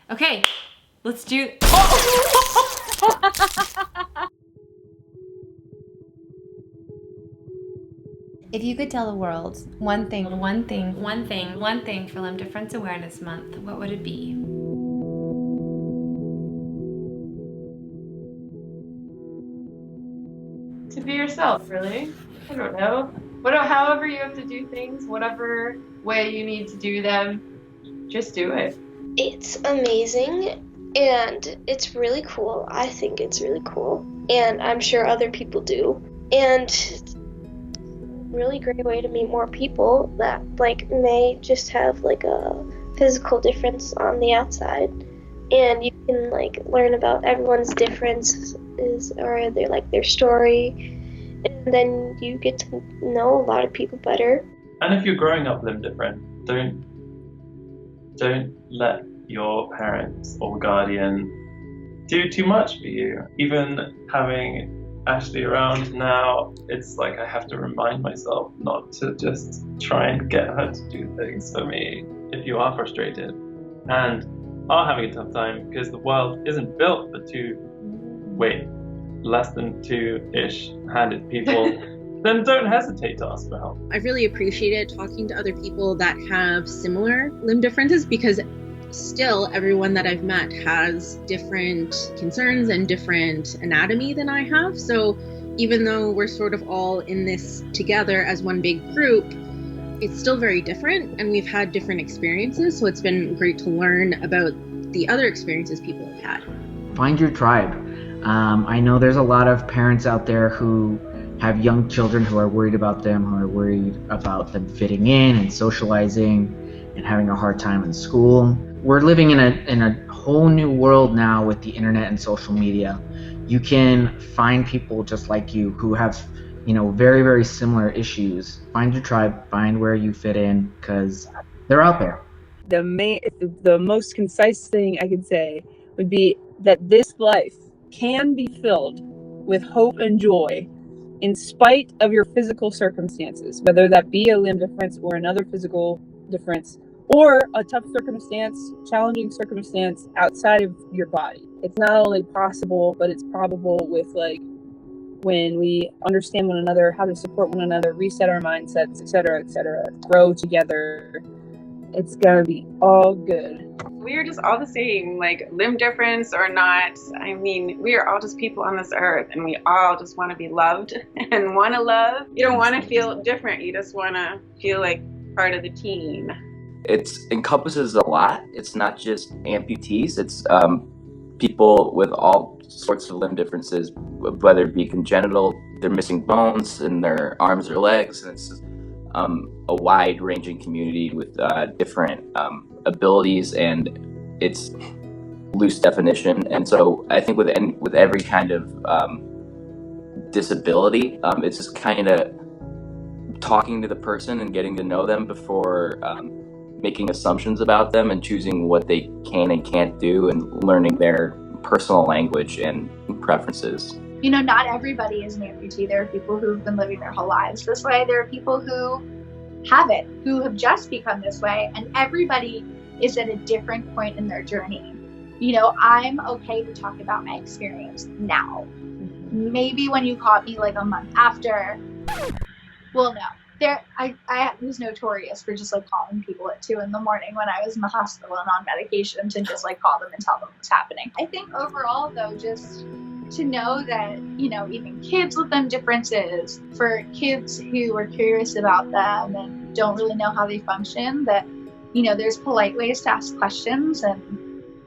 Okay, let's do... If you could tell the world one thing for Limb Difference Awareness Month, what would it be? To be yourself, really. I don't know. However you have to do things, whatever way you need to do them, just do it. It's amazing and it's really cool. I think it's really cool. And I'm sure other people do. And really great way to meet more people that may just have a physical difference on the outside, and you can learn about everyone's differences or their story, and then you get to know a lot of people better. And if you're growing up limb different, don't let your parents or guardian do too much for you. Even having Ashley around now, it's I have to remind myself not to just try and get her to do things for me. If you are frustrated and are having a tough time because the world isn't built for less than two-ish handed people, then don't hesitate to ask for help. I've really appreciated talking to other people that have similar limb differences, because still everyone that I've met has different concerns and different anatomy than I have. So even though we're sort of all in this together as one big group, it's still very different, and we've had different experiences. So it's been great to learn about the other experiences people have had. Find your tribe. I know there's a lot of parents out there who have young children who are worried about them, who are worried about them fitting in and socializing and having a hard time in school. We're living in a whole new world now with the internet and social media. You can find people just like you who have, very, very similar issues. Find your tribe, find where you fit in, because they're out there. The most concise thing I could say would be that this life can be filled with hope and joy in spite of your physical circumstances, whether that be a limb difference or another physical difference, or a tough circumstance, challenging circumstance outside of your body. It's not only possible, but it's probable with when we understand one another, how to support one another, reset our mindsets, etc., grow together. It's gonna be all good. We're just all the same, limb difference or not. I mean, we are all just people on this earth, and we all just want to be loved and want to love. You don't want to feel different. You just want to feel like part of the team. It encompasses a lot. It's not just amputees. It's people with all sorts of limb differences, whether it be congenital, they're missing bones in their arms or legs, and it's a wide-ranging community with different abilities, and it's loose definition. And so I think with every kind of disability, it's just kind of talking to the person and getting to know them before making assumptions about them and choosing what they can and can't do, and learning their personal language and preferences. Not everybody is an amputee. There are people who've been living their whole lives this way. There are people who haven't, who have just become this way, and everybody is at a different point in their journey. I'm okay to talk about my experience now. Maybe when you caught me a month after, well, no. I was notorious for just calling people at 2 a.m. when I was in the hospital and on medication, to just call them and tell them what's happening. I think overall though, just to know that, even kids with them differences, for kids who are curious about them and don't really know how they function, that, there's polite ways to ask questions and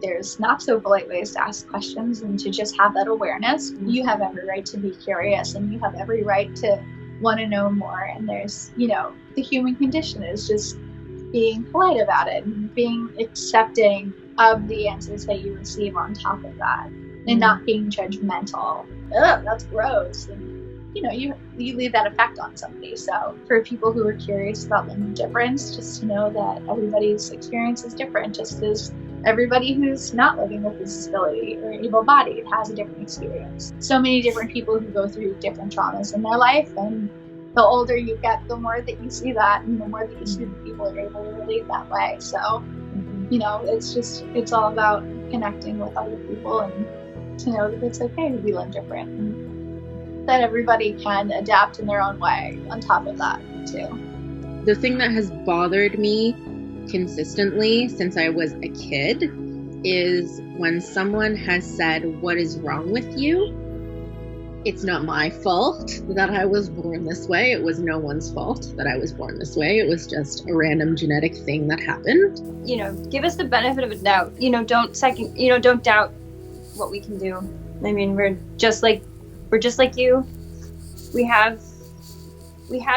there's not so polite ways to ask questions, and to just have that awareness. You have every right to be curious, and you have every right to want to know more. And there's, the human condition is just being polite about it and being accepting of the answers that you receive on top of that, and not being judgmental. Ugh, that's gross. And, you leave that effect on somebody. So for people who are curious about limb difference, just to know that everybody's experience is different, just as everybody who's not living with a disability or able-bodied has a different experience. So many different people who go through different traumas in their life, and the older you get, the more that you see that, and the more that you see that people are able to relate that way. So You know, it's all about connecting with other people and to know that it's okay to be limb different. And that everybody can adapt in their own way on top of that, too. The thing that has bothered me consistently since I was a kid is when someone has said, "What is wrong with you?" It's not my fault that I was born this way. It was no one's fault that I was born this way. It was just a random genetic thing that happened. You know, give us the benefit of a doubt. You know, don't doubt what we can do. I mean, we're just like you. We have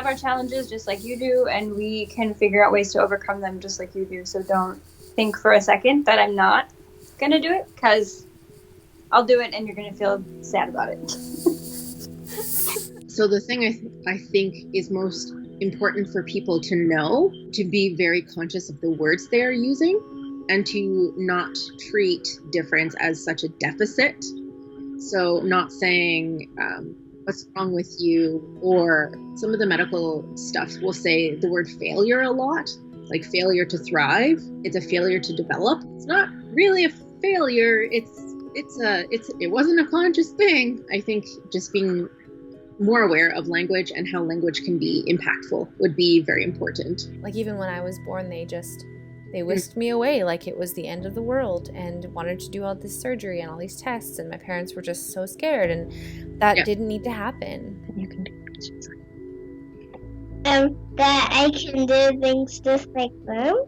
our challenges just like you do, and we can figure out ways to overcome them just like you do. So don't think for a second that I'm not gonna do it, because I'll do it and you're gonna feel sad about it. So the thing I think is most important for people to know, to be very conscious of the words they are using and to not treat difference as such a deficit. So not saying, what's wrong with you, or some of the medical stuff will say the word failure a lot, like failure to thrive. It's a failure to develop. It's not really a failure. It wasn't a conscious thing. I think just being more aware of language and how language can be impactful would be very important. Like even when I was born, they whisked me away like it was the end of the world and wanted to do all this surgery and all these tests, and my parents were just so scared, and that didn't need to happen. You can do it. That I can do things just like them.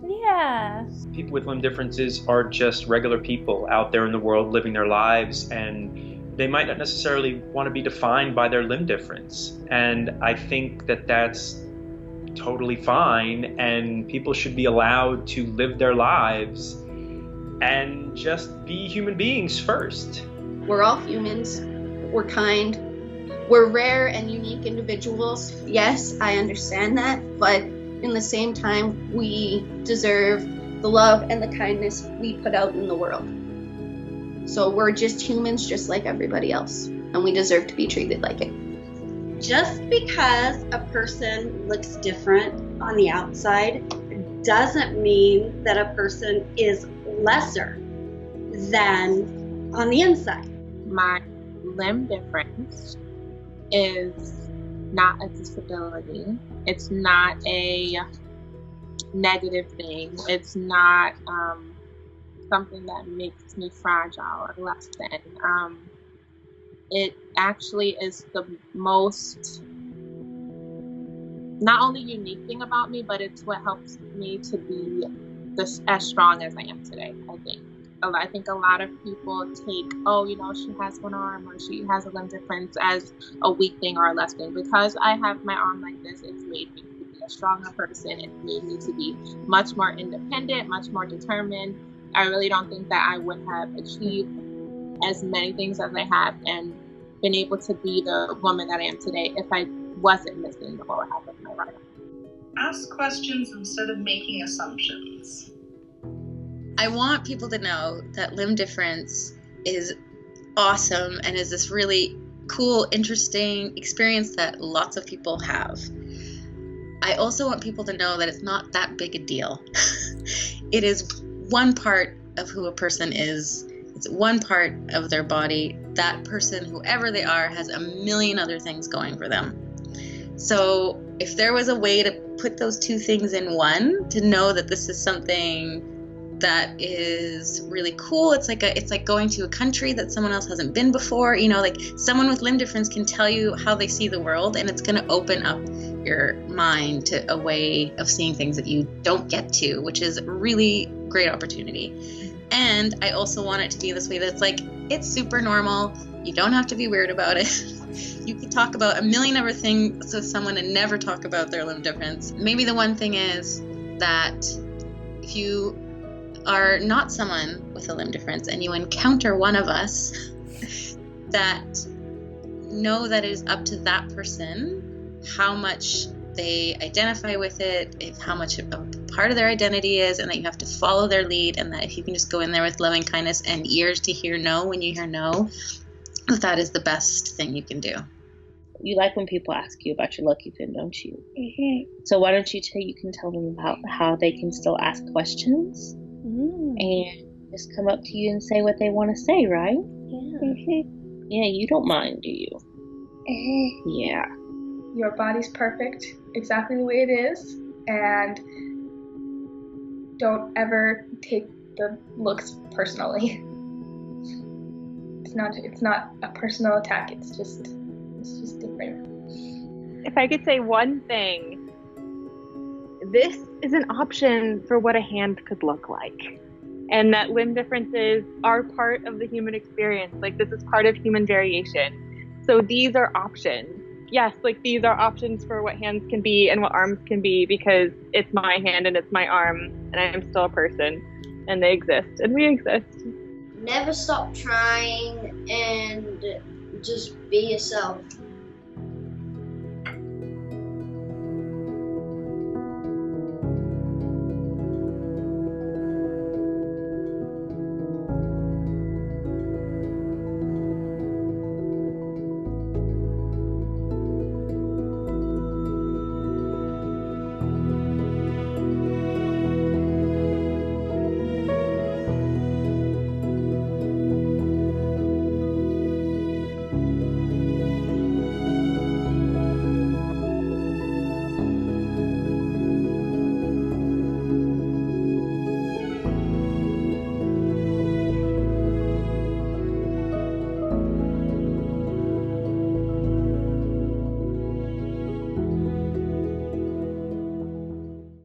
Yeah. People with limb differences are just regular people out there in the world living their lives, and they might not necessarily want to be defined by their limb difference. And I think that that's totally fine, and people should be allowed to live their lives and just be human beings first. We're all humans. We're kind. We're rare and unique individuals. Yes, I understand that, but in the same time, we deserve the love and the kindness we put out in the world. So we're just humans just like everybody else, and we deserve to be treated like it. Just because a person looks different on the outside doesn't mean that a person is lesser than on the inside. My limb difference is not a disability. It's not a negative thing. It's not something that makes me fragile or less than. It actually is the most, not only unique thing about me, but it's what helps me to be as strong as I am today, I think. I think a lot of people take, she has one arm or she has a limb difference as a weak thing or a less thing. Because I have my arm like this, it's made me to be a stronger person. It made me to be much more independent, much more determined. I really don't think that I would have achieved as many things as I have and been able to be the woman that I am today if I wasn't missing the lower half of my right arm. Ask questions instead of making assumptions. I want people to know that limb difference is awesome and is this really cool, interesting experience that lots of people have. I also want people to know that it's not that big a deal. It is one part of who a person is. It's one part of their body. That person, whoever they are, has a million other things going for them. So if there was a way to put those two things in one, to know that this is something that is really cool, it's like going to a country that someone else hasn't been before. Like someone with limb difference can tell you how they see the world, and it's going to open up your mind to a way of seeing things that you don't get to, which is a really great opportunity. And I also want it to be this way that's like, it's super normal. You don't have to be weird about it. You can talk about a million other things with someone and never talk about their limb difference. Maybe the one thing is that if you are not someone with a limb difference and you encounter one of us, that know that it is up to that person how much they identify with it, how much a part of their identity is, and that you have to follow their lead, and that if you can just go in there with loving kindness and ears to hear no when you hear no, that is the best thing you can do. You like when people ask you about your lucky pin, don't you? Mm-hmm. So why don't you tell them about how they can still ask questions and just come up to you and say what they want to say, right? Yeah. Mm-hmm. Yeah, you don't mind, do you? Mm-hmm. Yeah. Your body's perfect exactly the way it is, and don't ever take the looks personally. It's not a personal attack. It's just different. If I could say one thing, this is an option for what a hand could look like, and that limb differences are part of the human experience. Like, this is part of human variation. So these are options. Yes, like, these are options for what hands can be and what arms can be, because it's my hand and it's my arm, and I am still a person, and they exist, and we exist. Never stop trying, and just be yourself.